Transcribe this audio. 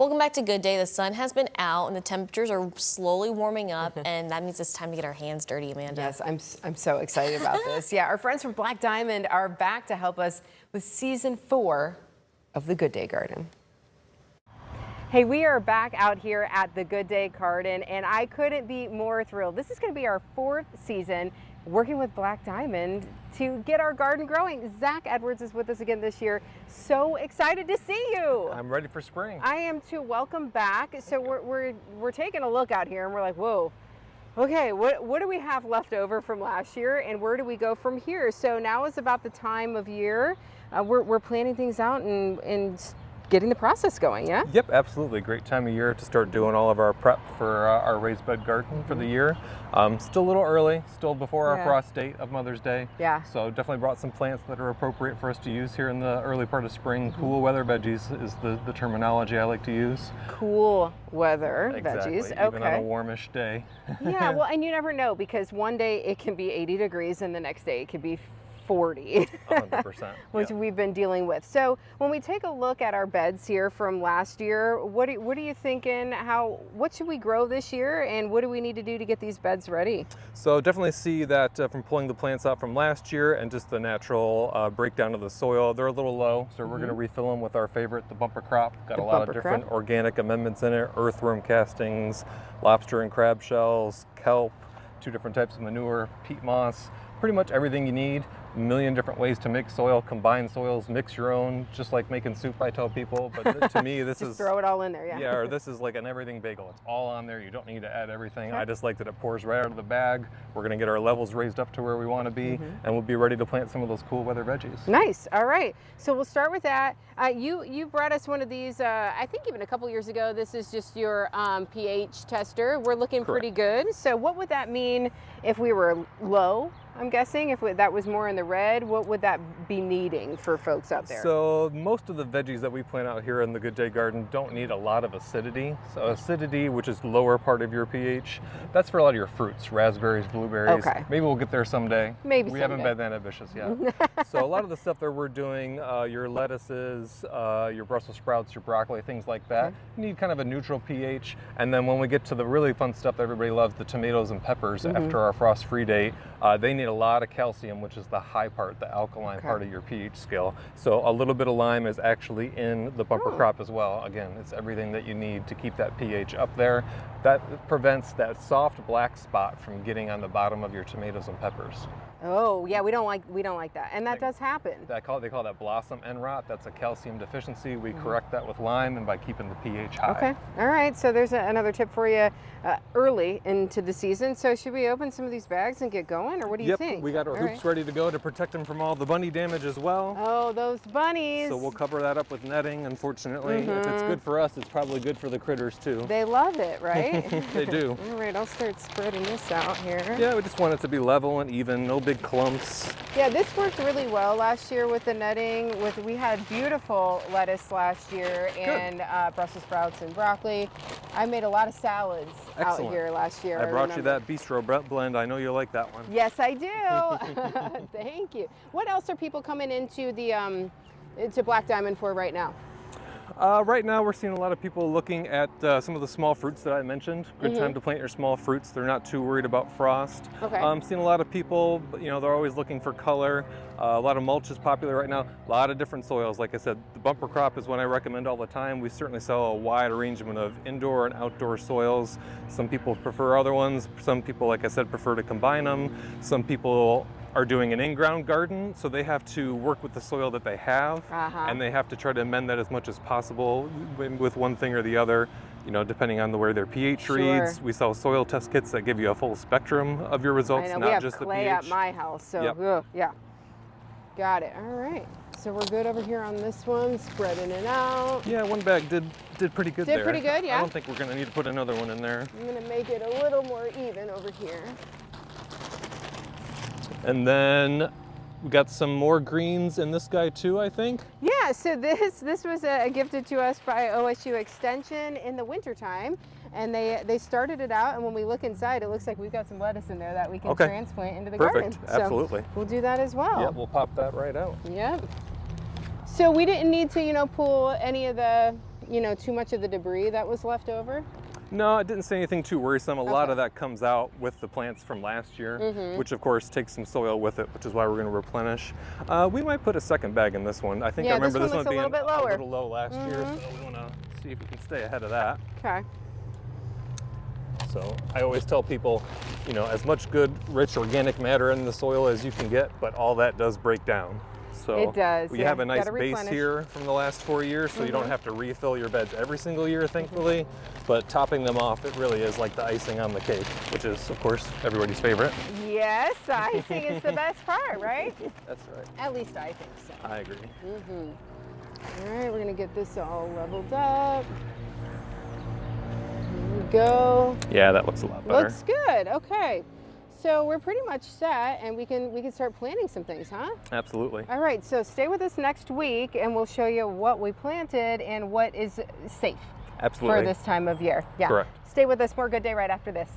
Welcome back to Good Day. The sun has been out and the temperatures are slowly warming up, and that means it's time to get our hands dirty, Amanda. Yes, I'm so excited about this. Yeah, our friends from Black Diamond are back to help us with season 4 of the Good Day Garden. Hey, we are back out here at the Good Day Garden, and I couldn't be more thrilled. This is going to be our 4th season working with Black Diamond to get our garden growing. Zach Edwards is with us again this year. So excited to see you. I'm ready for spring. I am too. Welcome back. So we're taking a look out here and we're like, whoa, okay, what do we have left over from last year and where do we go from here? So now is about the time of year. We're planning things out and getting the process going, yeah? Yep, absolutely. Great time of year to start doing all of our prep for our raised bed garden for the year. Still a little early, still before our frost date of Mother's Day. Yeah. So definitely brought some plants that are appropriate for us to use here in the early part of spring. Cool weather veggies is the terminology I like to use. Cool weather Exactly, veggies, even okay. on a warmish day. Yeah, well, and you never know because one day it can be 80 degrees and the next day it could be 40, 100%. which we've been dealing with. So when we take a look at our beds here from last year, what are you thinking? What should we grow this year, and what do we need to do to get these beds ready? So definitely see that from pulling the plants out from last year and just the natural breakdown of the soil, they're a little low. So we're going to refill them with our favorite, the bumper crop. Got a lot of different organic amendments in it: earthworm castings, lobster and crab shells, kelp, 2 different types of manure, peat moss, pretty much everything you need. A million different ways to mix soil, combine soils, mix your own, just like making soup, I tell people. But to me, this just is... throw it all in there, yeah. Yeah, or this is like an everything bagel. It's all on there. You don't need to add everything. I just like that it pours right out of the bag. We're going to get our levels raised up to where we want to be, and we'll be ready to plant some of those cool weather veggies. Nice. All right. So we'll start with that. You brought us one of these, I think even a couple years ago. This is just your pH tester. We're looking pretty good. So what would that mean if we were low? I'm guessing if that was more in the red, what would that be needing for folks out there? So most of the veggies that we plant out here in the Good Day Garden don't need a lot of acidity. So acidity, which is lower part of your pH, that's for a lot of your fruits, raspberries, blueberries. Okay. Maybe we'll get there someday. Maybe we someday. haven't been that ambitious yet. So a lot of the stuff that we're doing, your lettuces, your Brussels sprouts, your broccoli, things like that, you need kind of a neutral pH. And then when we get to the really fun stuff that everybody loves, the tomatoes and peppers after our frost-free date, they need a lot of calcium, which is the high part, the alkaline part of your pH scale. So a little bit of lime is actually in the bumper crop as well. Again, it's everything that you need to keep that pH up there. That prevents that soft black spot from getting on the bottom of your tomatoes and peppers. Oh yeah, we don't like that, and that does happen. They call that blossom end rot. That's a calcium deficiency. We correct that with lime and by keeping the pH high. Okay, all right. So there's another tip for you early into the season. So should we open some of these bags and get going, or what do you think? We got our hoops ready to go to protect them from all the bunny damage as well. Oh, those bunnies! So we'll cover that up with netting. Unfortunately, if it's good for us, it's probably good for the critters too. They love it, right? They do. All right, I'll start spreading this out here. Yeah, we just want it to be level and even, no big clumps. Yeah, this worked really well last year with the netting. We had beautiful lettuce last year and Brussels sprouts and broccoli. I made a lot of salads out here last year. I brought you that bistro blend. I know you'll like that one. Yes, I do. Thank you. What else are people coming into the into Black Diamond for right now? Right now we're seeing a lot of people looking at some of the small fruits that I mentioned. Good time to plant your small fruits. They're not too worried about frost. Okay. Seeing a lot of people, they're always looking for color. A lot of mulch is popular right now. A lot of different soils. Like I said, the bumper crop is one I recommend all the time. We certainly sell a wide arrangement of indoor and outdoor soils. Some people prefer other ones. Some people, like I said, prefer to combine them. Some people are doing an in-ground garden, so they have to work with the soil that they have, and they have to try to amend that as much as possible with one thing or the other, depending on where their pH reads. We sell soil test kits that give you a full spectrum of your results, not just the pH. We have clay at my house, so yeah. Got it. All right. So we're good over here on this one, spreading it out. Yeah, one bag did pretty good there. Did pretty good, yeah. I don't think we're going to need to put another one in there. I'm going to make it a little more even over here. And then we got some more greens in this guy too, I think. Yeah, so this was gifted to us by OSU Extension in the wintertime. And they started it out, and when we look inside, it looks like we've got some lettuce in there that we can transplant into the garden. Absolutely. So we'll do that as well. Yeah, we'll pop that right out. Yep. So we didn't need to, pull any of the, you know, too much of the debris that was left over? No, I didn't say anything too worrisome. A lot of that comes out with the plants from last year, which of course takes some soil with it, which is why we're going to replenish. We might put a second bag in this one. I think I remember this one being a little low last year, so we want to see if we can stay ahead of that. Okay. So I always tell people, you know, as much good, rich organic matter in the soil as you can get, but all that does break down. So it does. we have a nice base here from the last 4 years, so you don't have to refill your beds every single year, thankfully. But topping them off, it really is like the icing on the cake, which is, of course, everybody's favorite. Yes, icing is the best part, right? That's right. At least I think so. I agree. All right, we're gonna get this all leveled up. Here we go. Yeah, that looks a lot better. Looks good. Okay. So we're pretty much set, and we can start planting some things, huh? Absolutely. All right, so stay with us next week, and we'll show you what we planted and what is safe Absolutely. for this time of year. Yeah. Correct. Stay with us. More Good Day right after this.